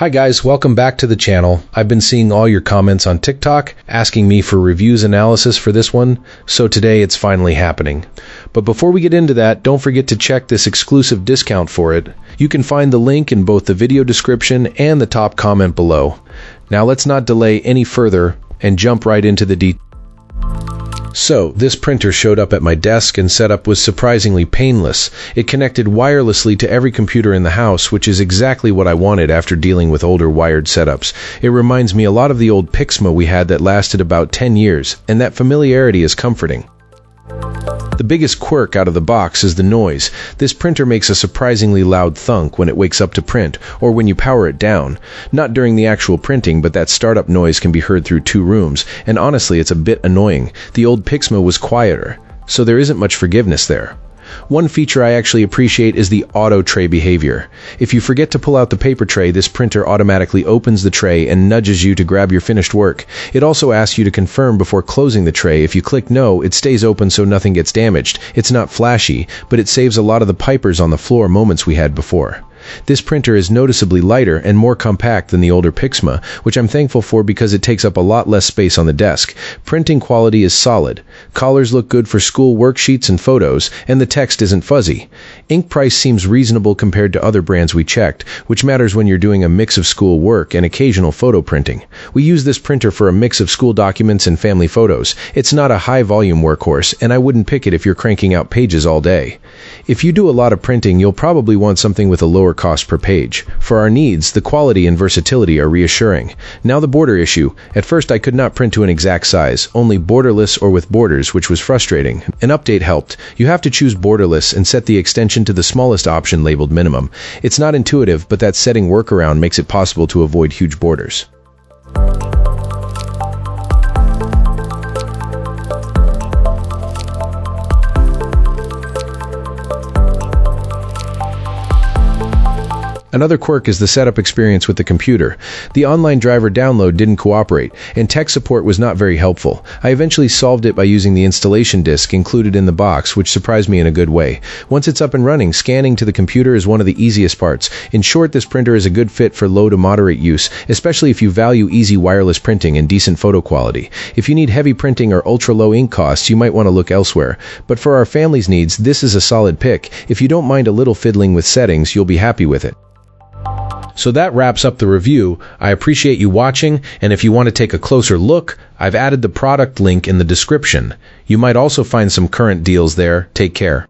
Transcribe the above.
Hi guys, welcome back to the channel. I've been seeing all your comments on TikTok, asking me for reviews analysis for this one, so today it's finally happening. But before we get into that, don't forget to check this exclusive discount for it. You can find the link in both the video description and the top comment below. Now let's not delay any further and jump right into the details. So, this printer showed up at my desk and setup was surprisingly painless. It connected wirelessly to every computer in the house, which is exactly what I wanted after dealing with older wired setups. It reminds me a lot of the old Pixma we had that lasted about 10 years, and that familiarity is comforting. The biggest quirk out of the box is the noise. This printer makes a surprisingly loud thunk when it wakes up to print, or when you power it down. Not during the actual printing, but that startup noise can be heard through 2 rooms, and honestly it's a bit annoying. The old Pixma was quieter, so there isn't much forgiveness there. One feature I actually appreciate is the auto tray behavior. If you forget to pull out the paper tray, this printer automatically opens the tray and nudges you to grab your finished work. It also asks you to confirm before closing the tray. If you click no, it stays open so nothing gets damaged. It's not flashy, but it saves a lot of the pipers on the floor moments we had before. This printer is noticeably lighter and more compact than the older Pixma, which I'm thankful for because it takes up a lot less space on the desk. Printing quality is solid. Colors look good for school worksheets and photos, and the text isn't fuzzy. Ink price seems reasonable compared to other brands we checked, which matters when you're doing a mix of school work and occasional photo printing. We use this printer for a mix of school documents and family photos. It's not a high-volume workhorse, and I wouldn't pick it if you're cranking out pages all day. If you do a lot of printing, you'll probably want something with a lower cost per page. For our needs, the quality and versatility are reassuring. Now the border issue. At first I could not print to an exact size, only borderless or with borders, which was frustrating. An update helped. You have to choose borderless and set the extension to the smallest option labeled minimum. It's not intuitive, but that setting workaround makes it possible to avoid huge borders. Another quirk is the setup experience with the computer. The online driver download didn't cooperate, and tech support was not very helpful. I eventually solved it by using the installation disk included in the box, which surprised me in a good way. Once it's up and running, scanning to the computer is one of the easiest parts. In short, this printer is a good fit for low to moderate use, especially if you value easy wireless printing and decent photo quality. If you need heavy printing or ultra-low ink costs, you might want to look elsewhere. But for our family's needs, this is a solid pick. If you don't mind a little fiddling with settings, you'll be happy with it. So that wraps up the review. I appreciate you watching, and if you want to take a closer look, I've added the product link in the description. You might also find some current deals there. Take care.